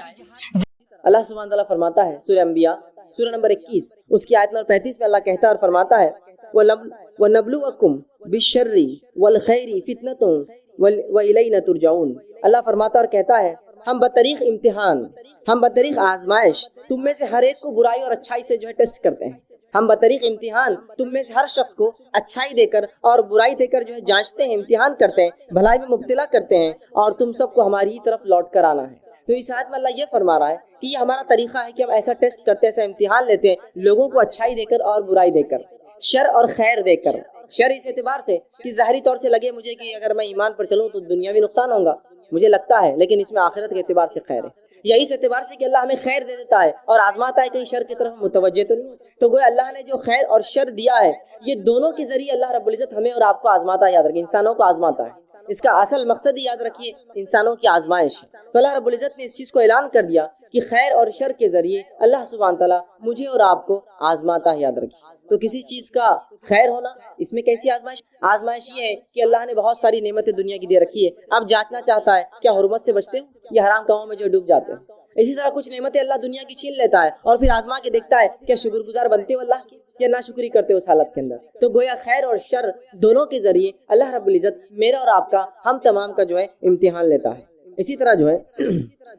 اللہ سبحانہ تعالیٰ فرماتا ہے سورہ انبیاء سورہ نمبر 21 اس کی آیت نمبر 35 میں اللہ کہتا ہے اور فرماتا ہے وَنَبْلُوَكُمْ بِالشَّرِّ وَالْخَيْرِ فِتْنَةٌ وَإِلَيْنَا تُرْجَعُونَ. اللہ فرماتا اور کہتا ہے ہم بطریق امتحان، ہم بطریق آزمائش تم میں سے ہر ایک کو برائی اور اچھائی سے جو ہے ٹیسٹ کرتے ہیں. ہم بطریق امتحان تم میں سے ہر شخص کو اچھائی دے کر اور برائی دے کر جو ہے جانچتے ہیں، امتحان کرتے ہیں، بھلائی میں مبتلا کرتے ہیں، اور تم سب کو ہماری ہی طرف لوٹ کر آنا ہے. تو اس آیت میں اللہ یہ فرما رہا ہے کہ یہ ہمارا طریقہ ہے کہ ہم ایسا ٹیسٹ کرتے ہیں، ایسا امتحان لیتے ہیں لوگوں کو اچھائی دے کر اور برائی دے کر، شر اور خیر دے کر. شر اس اعتبار سے کہ ظاہری طور سے لگے مجھے کہ اگر میں ایمان پر چلوں تو دنیاوی نقصان ہوگا، مجھے لگتا ہے، لیکن اس میں آخرت کے اعتبار سے خیر ہے. یا اس اعتبار سے کہ اللہ ہمیں خیر دے دیتا ہے اور آزماتا ہے، کہیں شر کی طرف متوجہ تو نہیں. تو گویا اللہ نے جو خیر اور شر دیا ہے یہ دونوں کے ذریعے اللہ رب العزت ہمیں اور آپ کو آزماتا ہے. یاد رکھیے انسانوں کو آزماتا ہے، اس کا اصل مقصد ہی یاد رکھیے انسانوں کی آزمائش. تو اللہ رب العزت نے اس چیز کو اعلان کر دیا کہ خیر اور شر کے ذریعے اللہ سبحانہ تعالیٰ مجھے اور آپ کو آزماتا ہے. یاد رکھیے تو کسی چیز کا خیر ہونا، اس میں کیسی آزمائش یہ ہے کہ اللہ نے بہت ساری نعمتیں دنیا کی دے رکھی ہے، اب جانچنا چاہتا ہے کیا حرمت سے بچتے ہو یا حرام کاموں میں جو ڈوب جاتے ہو. اسی طرح کچھ نعمتیں اللہ دنیا کی چھین لیتا ہے اور پھر آزما کے دیکھتا ہے کیا شکر گزار بنتے ہو اللہ کی یا ناشکری کرتے ہو اس حالت کے اندر. تو گویا خیر اور شر دونوں کے ذریعے اللہ رب العزت میرا اور آپ کا، ہم تمام کا جو ہے امتحان لیتا ہے. اسی طرح جو ہے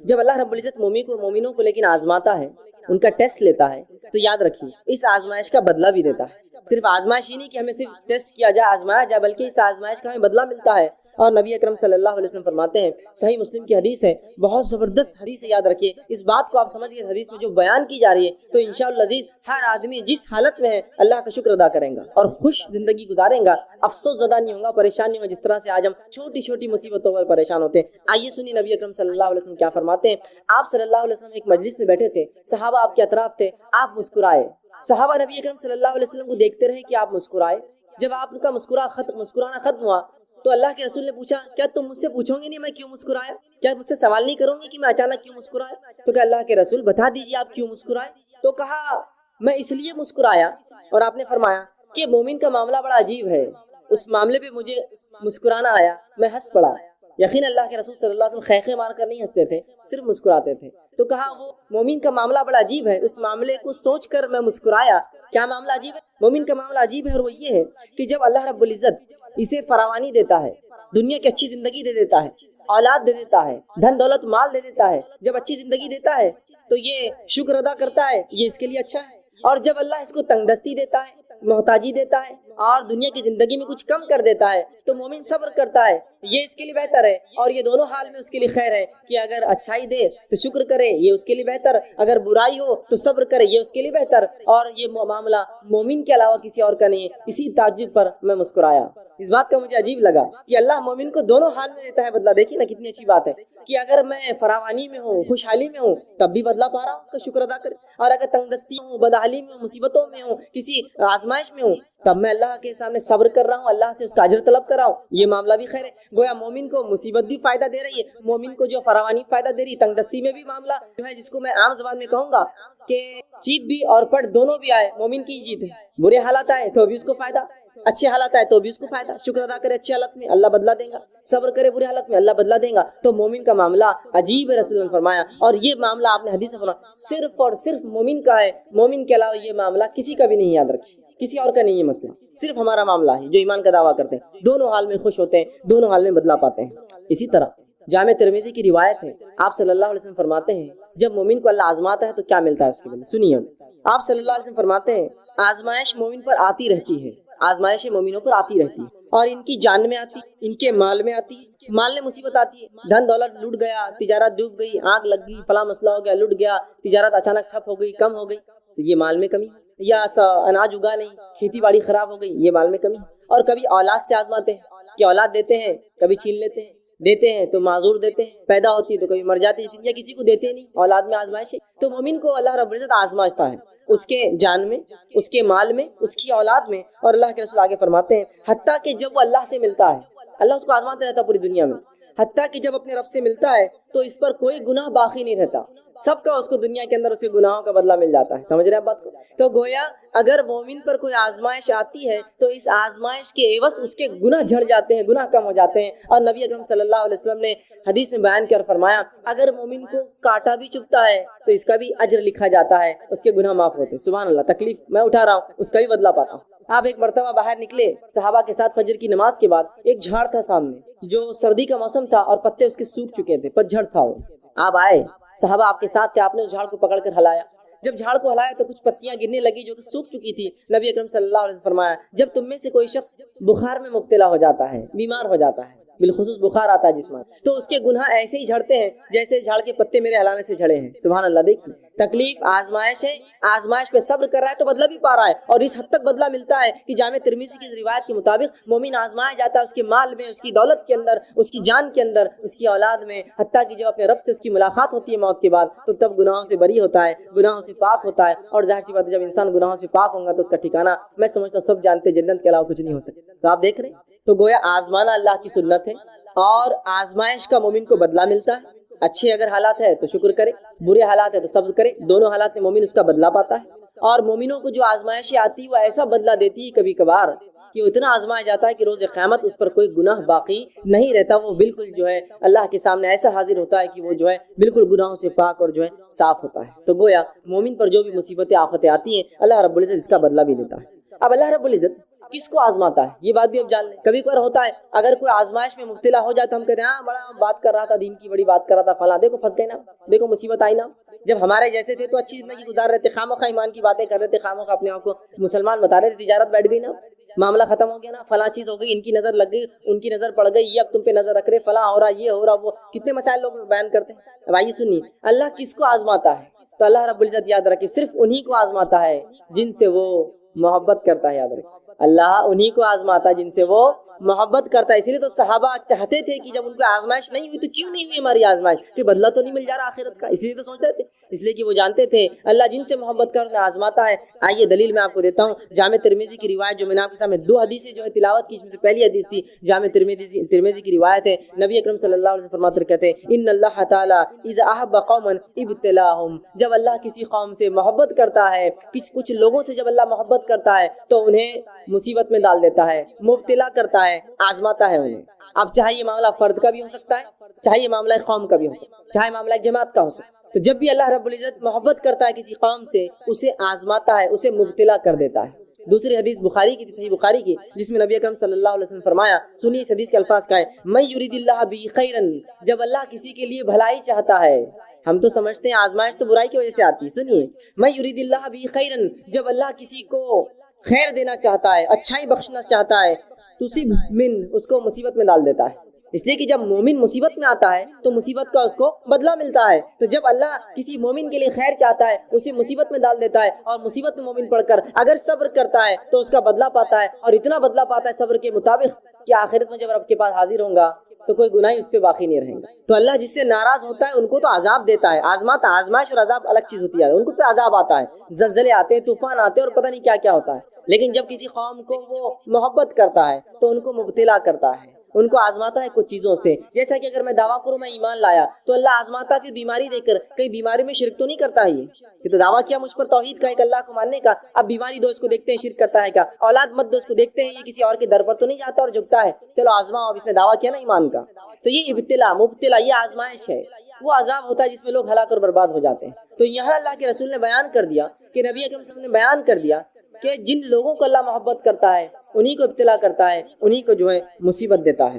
جب اللہ رب العزت مومنوں کو لیکن آزماتا ہے، ان کا ٹیسٹ لیتا ہے، تو یاد رکھیے اس آزمائش کا بدلہ بھی دیتا ہے. صرف آزمائش ہی نہیں کہ ہمیں صرف ٹیسٹ کیا جائے، آزمایا جائے، بلکہ اس آزمائش کا ہمیں بدلہ ملتا ہے. اور نبی اکرم صلی اللہ علیہ وسلم فرماتے ہیں، صحیح مسلم کی حدیث ہے، بہت زبردست حدیث ہے، یاد رکھیے اس بات کو آپ سمجھیے. حدیث میں جو بیان کی جا رہی ہے تو انشاءاللہ عزیز ہر آدمی جس حالت میں ہے اللہ کا شکر ادا کرے گا اور خوش زندگی گزارے گا، افسوس زدہ نہیں ہوگا، پریشان نہیں ہوگا. جس طرح سے آج ہم چھوٹی چھوٹی مصیبتوں پر پریشان ہوتے ہیں. آئیے سنیے نبی اکرم صلی اللہ علیہ وسلم کیا فرماتے ہیں. آپ صلی اللہ علیہ وسلم ایک مجلس میں بیٹھے تھے، صحابہ آپ کے اطراف تھے، آپ مسکرائے. صحابہ نبی اکرم صلی اللہ علیہ وسلم کو دیکھتے رہے کہ آپ مسکرائے. جب آپ کا مسکرانا ختم ہوا تو اللہ کے رسول نے پوچھا کیا تم مجھ سے پوچھو گے نہیں میں کیوں مسکرایا؟ کیا مجھ سے سوال نہیں کرو گے کہ میں اچانک کیوں مسکرایا؟ تو کہ اللہ کے رسول بتا دیجیے آپ کیوں مسکرائے. تو کہا میں اس لیے مسکرایا، اور آپ نے فرمایا کہ مومن کا معاملہ بڑا عجیب ہے، اس معاملے پہ مجھے مسکرانا آیا، میں ہنس پڑا. یقین اللہ کے رسول صلی اللہ علیہ وسلم خیخے مار کر نہیں ہنستے تھے، صرف مسکراتے تھے. تو کہا وہ مومن کا معاملہ بڑا عجیب ہے، اس معاملے کو سوچ کر میں مسکرایا. کیا معاملہ عجیب ہے؟ مومن کا معاملہ عجیب ہے، اور وہ یہ ہے کہ جب اللہ رب العزت اسے فراوانی دیتا ہے، دنیا کی اچھی زندگی دے دیتا ہے، اولاد دے دیتا ہے، دھن دولت مال دے دیتا ہے، جب اچھی زندگی دیتا ہے تو یہ شکر ادا کرتا ہے، یہ اس کے لیے اچھا ہے. اور جب اللہ اس کو تنگ دستی دیتا ہے، محتاجی دیتا ہے اور دنیا کی زندگی میں کچھ کم کر دیتا ہے تو مومن صبر کرتا ہے، یہ اس کے لیے بہتر ہے. اور یہ دونوں حال میں اس کے لیے خیر ہے کہ اگر اچھائی دے تو شکر کرے، یہ اس کے لیے بہتر، اگر برائی ہو تو صبر کرے، یہ اس کے لیے بہتر. اور یہ معاملہ مومن کے علاوہ کسی اور کا نہیں ہے. اسی تعجب پر میں مسکرایا. اس بات کا مجھے عجیب لگا کہ اللہ مومن کو دونوں حال میں دیتا ہے بدلہ. دیکھیے نا کتنی اچھی بات ہے کہ اگر میں فراوانی میں ہوں، خوشحالی میں ہوں، تب بھی بدلہ پا رہا ہوں، اس کا شکر ادا کرے. اور اگر تنگ دستی ہوں، بدحالی میں ہوں، مصیبتوں میں ہوں، کسی آزمائش میں ہوں، تب میں اللہ کے سامنے صبر کر رہا ہوں، اللہ سے اس کا اجر طلب کر رہا ہوں، یہ معاملہ بھی خیر ہے. گویا مومن کو مصیبت بھی فائدہ دے رہی ہے، مومن کو جو فراوانی فائدہ دے رہی ہے، تنگ دستی میں بھی معاملہ جو ہے جس کو میں عام زبان میں کہوں گا کہ چیت بھی اور پٹ دونوں بھی آئے مومن کی جیت ہے، برے حالات آئے تو بھی اس کو فائدہ، اچھے حالات آئے تو بھی اس کو فائدہ، شکر ادا کرے اچھے حالت میں اللہ بدلہ دے گا، صبر کرے برے حالت میں اللہ بدلہ دے گا۔ تو مومن کا معاملہ عجیب ہے، رسول اللہ نے فرمایا، اور یہ معاملہ آپ نے حدیث سے فرمایا صرف اور صرف مومن کا ہے، مومن کے علاوہ یہ معاملہ کسی کا بھی نہیں، یاد رکھیں کسی اور کا نہیں ہے مسئلہ، صرف ہمارا معاملہ ہے جو ایمان کا دعویٰ کرتے ہیں، دونوں حال میں خوش ہوتے ہیں، دونوں حال میں بدلہ پاتے ہیں۔ اسی طرح جامع ترمذی کی روایت ہے، آپ صلی اللہ علیہ وسلم فرماتے ہیں جب مومن کو اللہ آزماتا ہے تو کیا ملتا ہے اس کے بدلے، سنیے آپ صلی اللہ علیہ وسلم فرماتے ہیں آزمائش مومن پر آتی رہتی ہے، آزمائش مومنوں پر آتی رہتی ہے، اور ان کی جان میں آتی، ان کے مال میں آتی، مال میں مصیبت آتی ہے، دھن دولت لوٹ گیا، تجارت ڈوب گئی، آگ لگ گئی، فلاں مسئلہ ہو گیا، لٹ گیا، تجارت اچانک ٹھپ ہو گئی، کم ہو گئی، تو یہ مال میں کمی، یا اناج اگا نہیں، کھیتی باڑی خراب ہو گئی، یہ مال میں کمی۔ اور کبھی اولاد سے آزماتے ہیں کہ اولاد دیتے ہیں کبھی چھین لیتے ہیں، دیتے ہیں تو معذور دیتے ہیں، پیدا ہوتی ہے تو کبھی مر جاتی ہے، یا کسی کو دیتے نہیں، اولاد میں آزمائش ہے۔ تو مومن کو اللہ رب العزت آزمائشتا ہے، اس کے جان میں، اس کے مال میں، اس کی اولاد میں، اور اللہ کے رسول آگے فرماتے ہیں حتیٰ کہ جب وہ اللہ سے ملتا ہے، اللہ اس کو آزماتے رہتا پوری دنیا میں، حتیٰ کہ جب اپنے رب سے ملتا ہے تو اس پر کوئی گناہ باقی نہیں رہتا، سب کا اس کو دنیا کے اندر اس کے گناہوں کا بدلہ مل جاتا ہے۔ سمجھ رہے ہیں بات کو؟ تو گویا اگر مومن پر کوئی آزمائش آتی ہے تو اس آزمائش کے عوض اس کے گناہ جھڑ جاتے ہیں، گناہ کم ہو جاتے ہیں، اور نبی اکرم صلی اللہ علیہ وسلم نے حدیث میں بیان کیا اور فرمایا اگر مومن کو کانٹا بھی چبھتا ہے تو اس کا بھی اجر لکھا جاتا ہے، اس کے گناہ معاف ہوتے ہیں۔ سبحان اللہ، تکلیف میں اٹھا رہا ہوں اس کا بھی بدلہ پاتا ہوں۔ آپ ایک مرتبہ باہر نکلے صحابہ کے ساتھ فجر کی نماز کے بعد، ایک جھاڑ تھا سامنے، جو سردی کا موسم تھا اور پتے اس کے سوکھ چکے تھے، پتجھڑ تھا وہ۔ آپ آئے، صحابہ آپ کے ساتھ تھے، آپ نے اس جھاڑ کو پکڑ کر ہلایا، جب جھاڑ کو ہلایا تو کچھ پتیاں گرنے لگی جو کہ سوکھ چکی تھی۔ نبی اکرم صلی اللہ علیہ وسلم فرمایا جب تم میں سے کوئی شخص بخار میں مبتلا ہو جاتا ہے، بیمار ہو جاتا ہے، بالخصوص بخار آتا ہے جسم میں، تو اس کے گناہ ایسے ہی جھڑتے ہیں جیسے جھاڑ کے پتے میرے ہلانے سے جھڑے ہیں۔ سبحان اللہ، دیکھیں تکلیف آزمائش ہے، آزمائش پہ صبر کر رہا ہے تو بدلہ بھی پا رہا ہے، اور اس حد تک بدلہ ملتا ہے کہ جامع ترمذی کی روایت کے مطابق مومن آزمایا جاتا ہے اس کے مال میں، اس کی دولت کے اندر، اس کی جان کے اندر، اس کی اولاد میں، حتیٰ کہ جب اپنے رب سے اس کی ملاقات ہوتی ہے موت کے بعد تو تب گناہوں سے بری ہوتا ہے، گناہوں سے پاک ہوتا ہے۔ اور ظاہر سی بات ہے جب انسان گناہوں سے پاک ہوگا تو اس کا ٹھکانہ میں سمجھتا ہوں سب جانتے جنت کے علاوہ کچھ نہیں ہو سکتا۔ تو آپ دیکھ رہے ہیں، تو گویا آزمانا اللہ کی سنت ہے، اور آزمائش کا مومن کو بدلہ ملتا ہے، اچھے اگر حالات ہے تو شکر کرے، برے حالات ہے تو صبر کرے، دونوں حالات میں مومن اس کا بدلہ پاتا ہے۔ اور مومنوں کو جو آزمائشیں آتی وہ ایسا بدلہ دیتی ہے کبھی کبھار کہ وہ اتنا آزمایا جاتا ہے کہ روز قیامت اس پر کوئی گناہ باقی نہیں رہتا، وہ بالکل جو ہے اللہ کے سامنے ایسا حاضر ہوتا ہے کہ وہ جو ہے بالکل گناہوں سے پاک اور جو ہے صاف ہوتا ہے۔ تو گویا مومن پر جو بھی مصیبتیں آفتیں آتی ہیں اللہ رب العزت اس کا بدلہ بھی دیتا ہے۔ اب اللہ رب العزت کس کو آزماتا ہے یہ بات بھی اب جان لیں۔ کبھی کبھار ہوتا ہے اگر کوئی آزمائش میں مبتلا ہو جائے تو ہم کہتے ہیں ہاں بڑا بات کر رہا تھا، دین کی بڑی بات کر رہا تھا، فلاں دیکھو پھنس گئے نا، دیکھو مصیبت آئی نا۔ جب ہمارے جیسے تھے تو اچھی زندگی گزار رہے تھے، خامخواہ ایمان کی باتیں کر رہے تھے، خامخواہ اپنے آپ کو مسلمان بتا رہے تھے، تجارت بیٹھ گئی نا، معاملہ ختم ہو گیا نا، فلاں چیز ہو گئی، ان کی نظر لگ گئی، ان کی نظر پڑ گئی، یہ اب تم پہ نظر رکھ رہے، فلاں ہو رہا، یہ ہو رہا، وہ کتنے مسائل لوگ بیان کرتے ہیں۔ اب آئیے سنیے اللہ کس کو آزماتا ہے، تو اللہ رب العزت یاد رکھے صرف انہی کو آزماتا ہے جن سے وہ محبت کرتا ہے۔ یاد رکھے اللہ انہی کو آزماتا ہے جن سے وہ محبت کرتا ہے۔ اسی لیے تو صحابہ چاہتے تھے کہ جب ان کو آزمائش نہیں ہوئی تو کیوں نہیں ہوئی ہماری آزمائش، کہ بدلہ تو نہیں مل جا رہا آخرت کا، اس لیے تو سوچتے تھے، اس لیے کہ وہ جانتے تھے اللہ جن سے محبت کر آزماتا ہے۔ آئیے دلیل میں آپ کو دیتا ہوں، جامع ترمذی کی روایت جو میں نے آپ کے سامنے دو حدیثیں جو ہے تلاوت کی، اس میں سے پہلی حدیث تھی جامع ترمذی کی روایت ہے، نبی اکرم صلی اللہ علیہ وسلم فرماتے ہیں، کہتے ہیں ان اللہ تعالی اذا احب قوما ابتلاهم، جب اللہ کسی قوم سے محبت کرتا ہے، کچھ لوگوں سے جب اللہ محبت کرتا ہے تو انہیں مصیبت میں ڈال دیتا ہے، مبتلا کرتا ہے، آزماتا ہے انہیں۔ اب چاہے یہ معاملہ فرد کا بھی ہو سکتا ہے، چاہے یہ معاملہ قوم کا بھی ہو سکتا ہے، چاہے معاملہ جماعت کا ہو سکتا ہے، تو جب بھی اللہ رب العزت محبت کرتا ہے کسی قوم سے اسے آزماتا ہے، اسے مبتلا کر دیتا ہے۔ دوسری حدیث بخاری کی، صحیح بخاری کی، جس میں نبی اکرم صلی اللہ علیہ وسلم فرمایا، سنیے اس حدیث کے الفاظ کا ہے، من یرید اللہ بہ خیرا، جب اللہ کسی کے لیے بھلائی چاہتا ہے، ہم تو سمجھتے ہیں آزمائش تو برائی کی وجہ سے آتی ہے، سنیے من یرید اللہ بہ خیرا، جب اللہ کسی کو خیر دینا چاہتا ہے، اچھائی بخشنا چاہتا ہے، تصب من، اس کو مصیبت میں ڈال دیتا ہے۔ اس لیے کہ جب مومن مصیبت میں آتا ہے تو مصیبت کا اس کو بدلہ ملتا ہے، تو جب اللہ کسی مومن کے لیے خیر چاہتا ہے اسے مصیبت میں ڈال دیتا ہے، اور مصیبت میں مومن پڑھ کر اگر صبر کرتا ہے تو اس کا بدلہ پاتا ہے، اور اتنا بدلہ پاتا ہے صبر کے مطابق کہ آخرت میں جب رب کے پاس حاضر ہوں گا تو کوئی گناہ اس پہ باقی نہیں رہیں گا۔ تو اللہ جس سے ناراض ہوتا ہے ان کو تو عذاب دیتا ہے، آزماتا، آزمائش اور عذاب الگ چیز ہوتی ہے، ان کو پہ عذاب آتا ہے، زلزلے آتے ہیں، طوفان آتے ہیں، اور پتہ نہیں کیا کیا ہوتا ہے۔ لیکن جب کسی قوم کو وہ محبت کرتا ہے تو ان کو مبتلا کرتا ہے، ان کو آزماتا ہے کچھ چیزوں سے. جیسا کہ اگر میں دعویٰ کروں میں ایمان لایا تو اللہ آزماتا پھر بیماری دے کر. کئی بیماری میں شرک تو نہیں کرتا ہے یہ تو دعویٰ کیا مجھ پر توحید کا، ایک اللہ کو ماننے کا. اب بیماری دو، اس کو دیکھتے ہیں شرک کرتا ہے کیا. اولاد مت دو، اس کو دیکھتے ہیں یہ کسی اور کے در پر تو نہیں جاتا اور جھکتا ہے. چلو آزماؤ. اب اس نے دعویٰ کیا نا ایمان کا. تو یہ ابتلا، مبتلا، یہ آزمائش ہے. وہ عذاب ہوتا ہے جس میں لوگ ہلاک اور برباد ہو جاتے ہیں. تو یہاں اللہ کے رسول نے بیان کر دیا کہ نبی اکرم صلی اللہ علیہ وسلم نے بیان کر دیا کہ جن لوگوں کو اللہ محبت کرتا ہے انہی کو ابتلا کرتا ہے، انہی کو جو ہے مصیبت دیتا ہے.